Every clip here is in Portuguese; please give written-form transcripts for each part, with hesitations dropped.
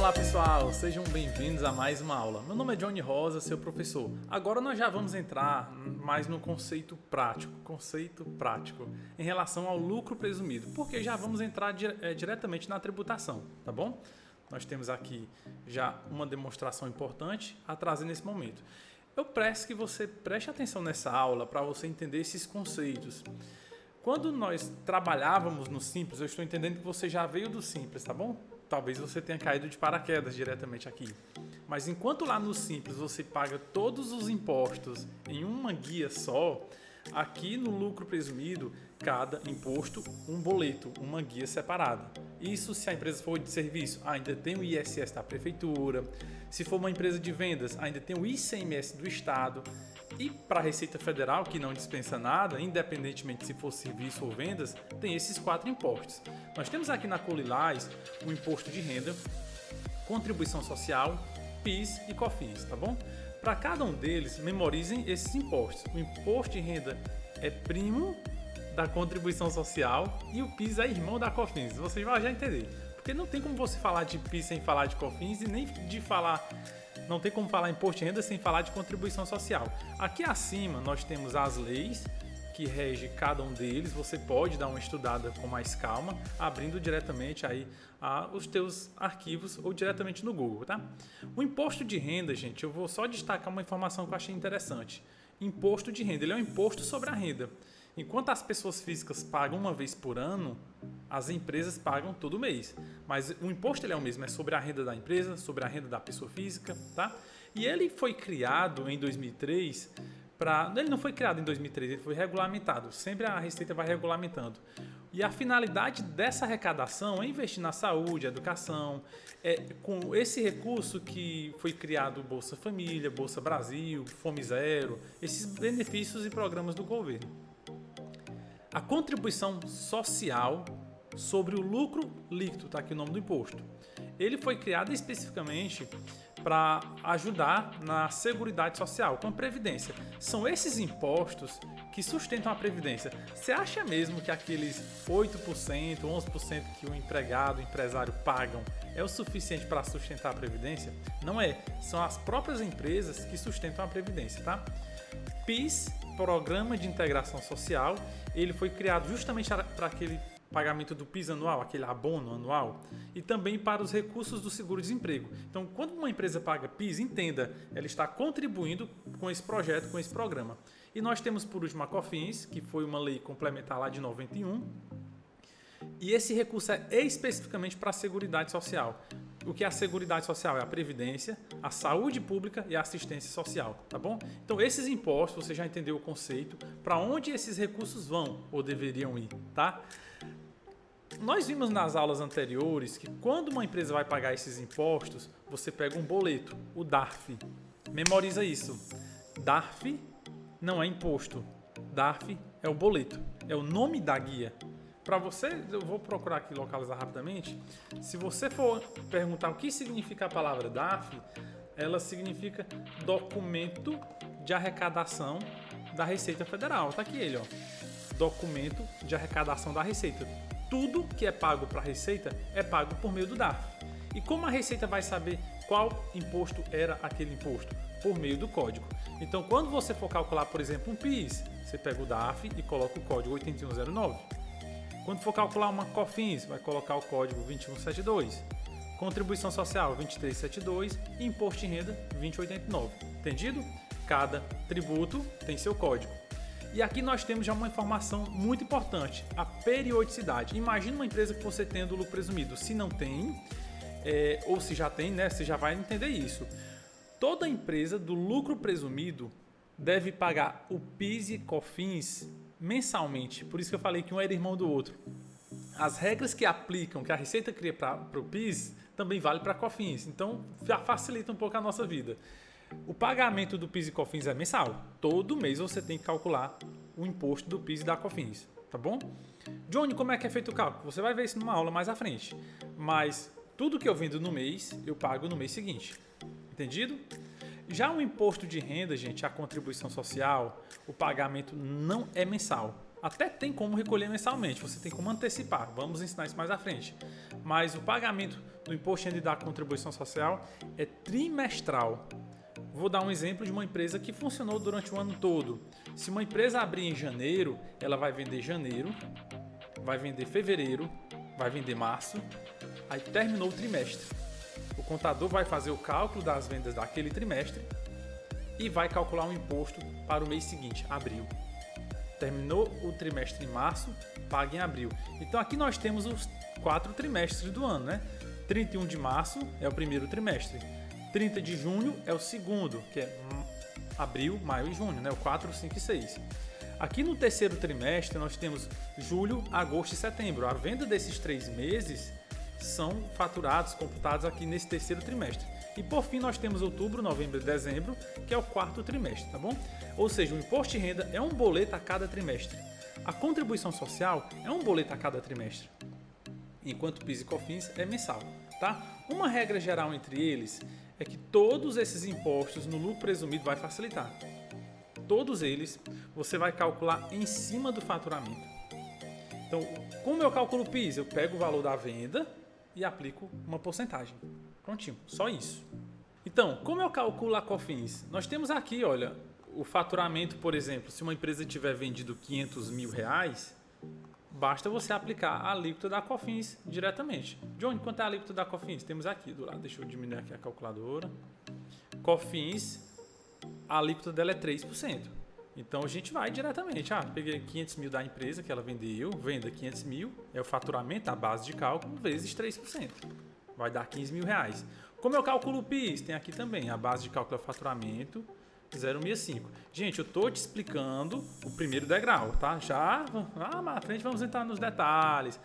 Olá pessoal, sejam bem-vindos a mais uma aula. Meu nome é Johnny Rosa, seu professor. Agora nós já vamos entrar mais no conceito prático em relação ao lucro presumido, porque já vamos entrar diretamente na tributação, tá bom? Nós temos aqui já uma demonstração importante a trazer nesse momento. Eu peço que você preste atenção nessa aula para você entender esses conceitos. Quando nós trabalhávamos no Simples, eu estou entendendo que você já veio do Simples, tá bom? Talvez você tenha caído de paraquedas diretamente aqui. Mas enquanto lá no Simples você paga todos os impostos em uma guia só, aqui no lucro presumido, cada imposto um boleto, uma guia separada. Isso se a empresa for de serviço, ainda tem o ISS da prefeitura. Se for uma empresa de vendas, ainda tem o ICMS do estado. E para a Receita Federal, que não dispensa nada, independentemente se for serviço ou vendas, tem esses 4 impostos. Nós temos aqui na Colilás o imposto de renda, contribuição social, PIS e COFINS, tá bom? Para cada um deles, memorizem esses impostos. O imposto de renda é primo da contribuição social e o PIS é irmão da COFINS. Você vai já entender. Porque não tem como você falar de PIS sem falar de COFINS e nem de falar... Não tem como falar imposto de renda sem falar de contribuição social. Aqui acima nós temos as leis que regem cada um deles. Você pode dar uma estudada com mais calma, abrindo diretamente aí os teus arquivos ou diretamente no Google, tá? O imposto de renda, gente, eu vou só destacar uma informação que eu achei interessante. Imposto de renda, ele é um imposto sobre a renda. Enquanto as pessoas físicas pagam uma vez por ano, as empresas pagam todo mês. Mas o imposto ele é o mesmo, é sobre a renda da empresa, sobre a renda da pessoa física, tá? E ele foi criado em 2003 Ele não foi criado em 2003, ele foi regulamentado. Sempre a Receita vai regulamentando. E a finalidade dessa arrecadação é investir na saúde, educação. É com esse recurso que foi criado o Bolsa Família, Bolsa Brasil, Fome Zero, esses benefícios e programas do governo. A contribuição social sobre o lucro líquido, tá aqui o nome do imposto. Ele foi criado especificamente para ajudar na Seguridade Social, com a Previdência. São esses impostos que sustentam a Previdência. Você acha mesmo que aqueles 8%, 11% que o empregado, o empresário pagam é o suficiente para sustentar a Previdência? Não é. São as próprias empresas que sustentam a Previdência, tá? PIS, Programa de Integração Social, ele foi criado justamente para aquele pagamento do PIS anual, aquele abono anual, e também para os recursos do seguro-desemprego. Então, quando uma empresa paga PIS, entenda, ela está contribuindo com esse projeto, com esse programa. E nós temos, por último, a COFINS, que foi uma lei complementar lá de 91, e esse recurso é especificamente para a Seguridade Social. O que é a Seguridade Social? É a Previdência, a Saúde Pública e a Assistência Social, tá bom? Então, esses impostos, você já entendeu o conceito, para onde esses recursos vão ou deveriam ir, tá? Nós vimos nas aulas anteriores que quando uma empresa vai pagar esses impostos, você pega um boleto, o DARF. Memoriza isso. DARF não é imposto. DARF é o boleto, é o nome da guia. Para você, eu vou procurar aqui localizar rapidamente. Se você for perguntar o que significa a palavra DARF, ela significa Documento de Arrecadação da Receita Federal. Tá aqui ele, ó. Documento de Arrecadação da Receita. Tudo que é pago para a Receita é pago por meio do DARF. E como a Receita vai saber qual imposto era aquele imposto? Por meio do código. Então, quando você for calcular, por exemplo, um PIS, você pega o DARF e coloca o código 8109. Quando for calcular uma COFINS, vai colocar o código 2172. Contribuição Social 2372 e Imposto de Renda 2089. Entendido? Cada tributo tem seu código. E aqui nós temos já uma informação muito importante, a periodicidade. Imagina uma empresa que você tem do lucro presumido. Se não tem, ou se já tem, né, você já vai entender isso. Toda empresa do lucro presumido deve pagar o PIS e COFINS mensalmente. Por isso que eu falei que um era irmão do outro. As regras que aplicam, que a Receita cria para o PIS, também vale para a COFINS. Então, já facilita um pouco a nossa vida. O pagamento do PIS e COFINS é mensal. Todo mês você tem que calcular o imposto do PIS e da COFINS, tá bom? Johnny, como é que é feito o cálculo? Você vai ver isso numa aula mais à frente. Mas tudo que eu vendo no mês, eu pago no mês seguinte. Entendido? Já o imposto de renda, gente, a contribuição social, o pagamento não é mensal. Até tem como recolher mensalmente, você tem como antecipar, vamos ensinar isso mais à frente. Mas o pagamento do imposto de renda e da contribuição social é trimestral. Vou dar um exemplo de uma empresa que funcionou durante o ano todo. Se uma empresa abrir em janeiro, ela vai vender janeiro, vai vender fevereiro, vai vender março, aí terminou o trimestre. O contador vai fazer o cálculo das vendas daquele trimestre e vai calcular um imposto para o mês seguinte, abril. Terminou o trimestre em março, paga em abril. Então aqui nós temos os 4 trimestres do ano, né? 31 de março é o primeiro trimestre. 30 de junho é o segundo, que é abril, maio e junho, né? O 4, 5 e 6. Aqui no terceiro trimestre nós temos julho, agosto e setembro. A venda desses 3 meses são faturados, computados aqui nesse terceiro trimestre. E por fim nós temos outubro, novembro e dezembro, que é o quarto trimestre, tá bom? Ou seja, o imposto de renda é um boleto a cada trimestre. A contribuição social é um boleto a cada trimestre, enquanto o PIS e COFINS é mensal, tá? Uma regra geral entre eles é que todos esses impostos no lucro presumido vai facilitar. Todos eles você vai calcular em cima do faturamento. Então, como eu calculo o PIS? Eu pego o valor da venda e aplico uma porcentagem. Prontinho, só isso. Então, como eu calculo a COFINS? Nós temos aqui, olha, o faturamento, por exemplo, se uma empresa tiver vendido R$500 mil, basta você aplicar a alíquota da COFINS diretamente. Johnny, quanto é a alíquota da COFINS? Temos aqui do lado, deixa eu diminuir aqui a calculadora. COFINS, a alíquota dela é 3%. Então a gente vai diretamente, peguei 500 mil da empresa que ela vendeu, venda 500 mil, é o faturamento, a base de cálculo, vezes 3%. Vai dar R$15 mil. Como eu calculo o PIS? Tem aqui também, a base de cálculo é o faturamento, 0,65. Gente, eu estou te explicando o primeiro degrau, tá? Já, na frente vamos entrar nos detalhes.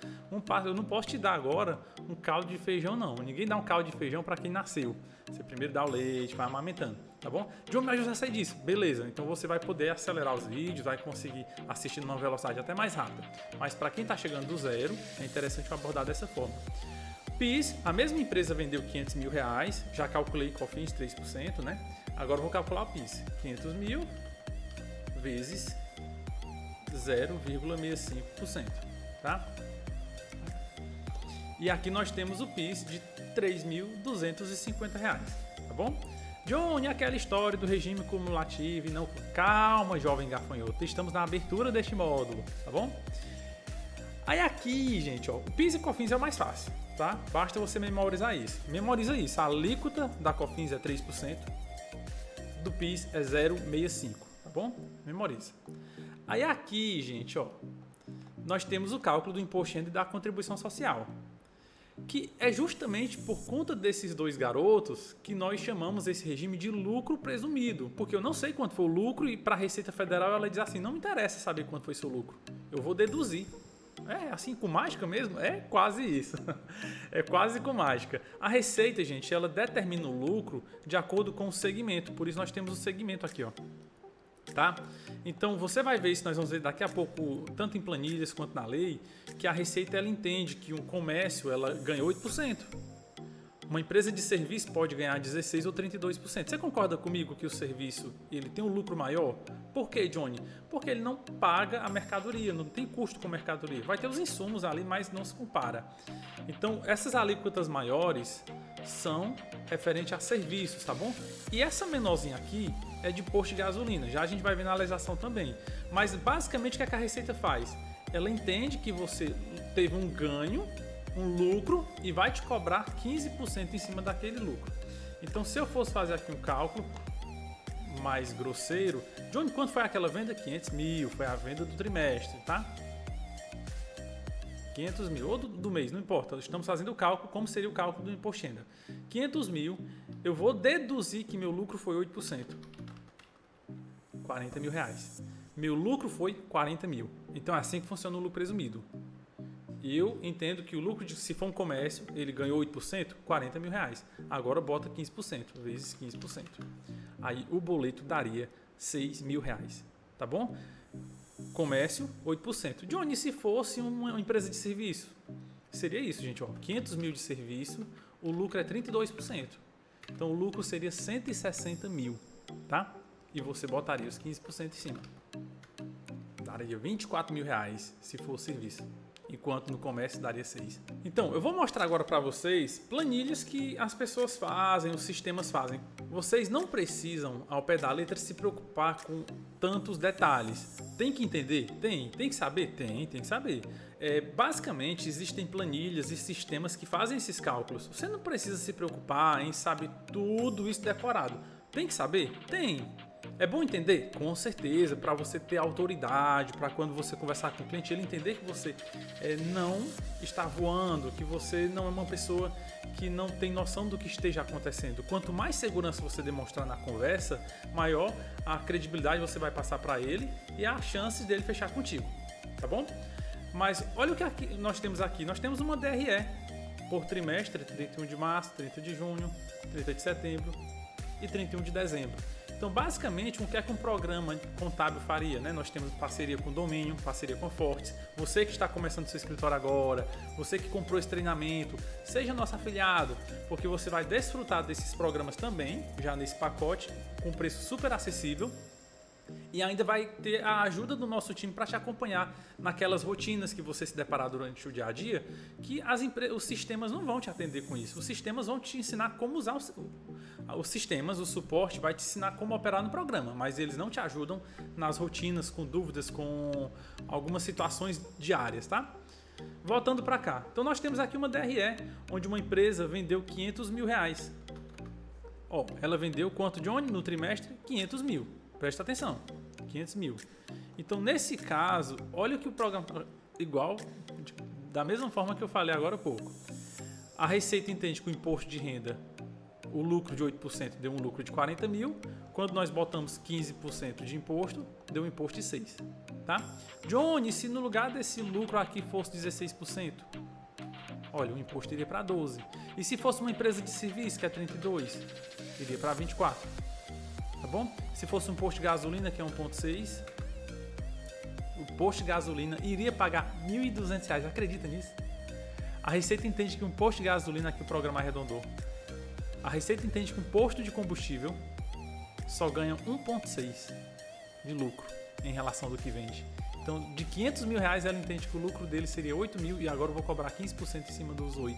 Eu não posso te dar agora um caldo de feijão, não. Ninguém dá um caldo de feijão para quem nasceu. Você primeiro dá o leite, vai amamentando, tá bom? John, mas eu já sei disso. Beleza, então você vai poder acelerar os vídeos, vai conseguir assistir numa velocidade até mais rápida. Mas para quem está chegando do zero, é interessante abordar dessa forma. PIS, a mesma empresa vendeu R$500 mil, já calculei COFINS 3%, né? Agora eu vou calcular o PIS, 500 mil vezes 0,65%, tá? E aqui nós temos o PIS de R$3.250, tá bom? Johnny, aquela história do regime cumulativo e não... Calma, jovem gafanhoto, estamos na abertura deste módulo, tá bom? Aí aqui, gente, ó, o PIS e COFINS é o mais fácil, tá? Basta você memorizar isso. Memoriza isso, a alíquota da COFINS é 3%, do PIS é 0,65, tá bom? Memoriza. Aí aqui, gente, ó, nós temos o cálculo do imposto de renda e da contribuição social, que é justamente por conta desses dois garotos que nós chamamos esse regime de lucro presumido, porque eu não sei quanto foi o lucro e para a Receita Federal ela diz assim, não me interessa saber quanto foi seu lucro, eu vou deduzir. É assim com mágica mesmo? É quase isso. É quase com mágica. A Receita, gente, ela determina o lucro de acordo com o segmento. Por isso nós temos o segmento aqui, ó. Tá? Então você vai ver isso, nós vamos ver daqui a pouco, tanto em planilhas quanto na lei, que a Receita ela entende que um comércio ela ganha 8%. Uma empresa de serviço pode ganhar 16% ou 32%. Você concorda comigo que o serviço ele tem um lucro maior? Por quê, Johnny? Porque ele não paga a mercadoria, não tem custo com mercadoria. Vai ter os insumos ali, mas não se compara. Então, essas alíquotas maiores são referentes a serviços, tá bom? E essa menorzinha aqui é de posto de gasolina. Já a gente vai ver na legislação também. Mas, basicamente, o que a Receita faz? Ela entende que você teve um ganho, um lucro e vai te cobrar 15% em cima daquele lucro. Então, se eu fosse fazer aqui um cálculo mais grosseiro, Johnny, quanto foi aquela venda? 500 mil, foi a venda do trimestre, tá? 500 mil, ou do mês, não importa, estamos fazendo o cálculo, como seria o cálculo do imposto de renda. 500 mil, eu vou deduzir que meu lucro foi 8%, 40 mil reais. Meu lucro foi 40 mil, então é assim que funciona o lucro presumido. Eu entendo que o lucro, se for um comércio, ele ganhou 8%, 40 mil reais. Agora bota 15%, vezes 15%. Aí o boleto daria 6 mil reais, tá bom? Comércio, 8%. Johnny, se fosse uma empresa de serviço? Seria isso, gente, ó, 500 mil de serviço, o lucro é 32%. Então o lucro seria 160 mil, tá? E você botaria os 15% em cima. Dá daria 24 mil reais se for serviço, enquanto no comércio daria 6. Então, eu vou mostrar agora para vocês planilhas que as pessoas fazem, os sistemas fazem. Vocês não precisam, ao pé da letra, se preocupar com tantos detalhes. Tem que entender? Tem que saber? Tem que saber. Basicamente, existem planilhas e sistemas que fazem esses cálculos. Você não precisa se preocupar em saber tudo isso decorado. Tem que saber? Tem. É bom entender? Com certeza, para você ter autoridade, para quando você conversar com o cliente, ele entender que você não está voando, que você não é uma pessoa que não tem noção do que esteja acontecendo. Quanto mais segurança você demonstrar na conversa, maior a credibilidade você vai passar para ele e a chance dele fechar contigo, tá bom? Mas olha o que nós temos aqui. Nós temos uma DRE por trimestre, 31 de março, 30 de junho, 30 de setembro e 31 de dezembro. Então, basicamente, o que é que um programa contábil faria, né? Nós temos parceria com Domínio, parceria com Fortes. Você que está começando seu escritório agora, você que comprou esse treinamento, seja nosso afiliado, porque você vai desfrutar desses programas também, já nesse pacote, com preço super acessível. E ainda vai ter a ajuda do nosso time para te acompanhar naquelas rotinas que você se deparar durante o dia a dia, que os sistemas não vão te atender com isso. Os sistemas vão te ensinar como usar os sistemas, o suporte vai te ensinar como operar no programa, mas eles não te ajudam nas rotinas, com dúvidas, com algumas situações diárias, tá? Voltando para cá. Então nós temos aqui uma DRE, onde uma empresa vendeu 500 mil reais. Ela vendeu quanto, Johnny? No trimestre, 500 mil. Presta atenção, 500 mil. Então, nesse caso, olha o que o programa... Igual, da mesma forma que eu falei agora há pouco. A Receita entende que o imposto de renda, o lucro de 8% deu um lucro de 40 mil. Quando nós botamos 15% de imposto, deu um imposto de 6%. Tá? Johnny, se no lugar desse lucro aqui fosse 16%, olha, o imposto iria para 12%. E se fosse uma empresa de serviço, que é 32%, iria para 24%. Tá bom? Se fosse um posto de gasolina, que é 1,6, o posto de gasolina iria pagar R$ 1.200. Acredita nisso? A Receita entende que um posto de gasolina, aqui o programa arredondou, a Receita entende que um posto de combustível só ganha 1,6 de lucro em relação do que vende. Então, de 500 mil reais, ela entende que o lucro dele seria 8 mil e agora eu vou cobrar 15% em cima dos 8.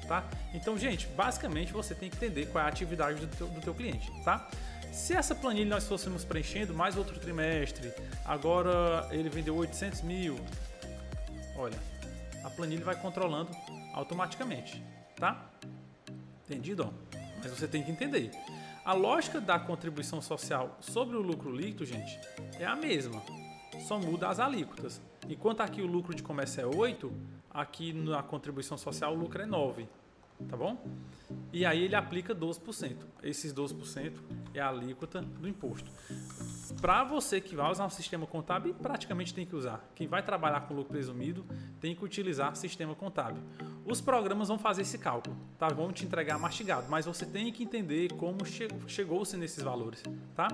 Tá? Então, gente, basicamente você tem que entender qual é a atividade do teu cliente, tá? Se essa planilha nós fôssemos preenchendo mais outro trimestre, agora ele vendeu 800 mil, olha, a planilha vai controlando automaticamente, tá? Entendido? Mas você tem que entender. A lógica da contribuição social sobre o lucro líquido, gente, é a mesma, só muda as alíquotas. Enquanto aqui o lucro de comércio é 8, aqui na contribuição social o lucro é 9. Tá bom? E aí ele aplica 12%. Esses 12% é a alíquota do imposto. Para você que vai usar um sistema contábil, praticamente tem que usar. Quem vai trabalhar com lucro presumido tem que utilizar sistema contábil. Os programas vão fazer esse cálculo, tá? Vão te entregar mastigado, mas você tem que entender como chegou-se nesses valores, tá?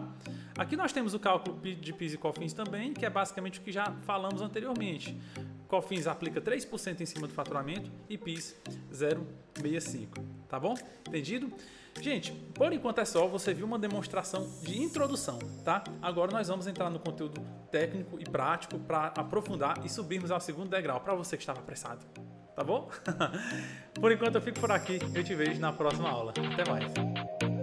Aqui nós temos o cálculo de PIS e COFINS também, que é basicamente o que já falamos anteriormente. COFINS aplica 3% em cima do faturamento e PIS 0,65%, tá bom? Entendido? Gente, por enquanto é só, você viu uma demonstração de introdução, tá? Agora nós vamos entrar no conteúdo técnico e prático para aprofundar e subirmos ao segundo degrau, para você que estava apressado, tá bom? Por enquanto eu fico por aqui, eu te vejo na próxima aula. Até mais!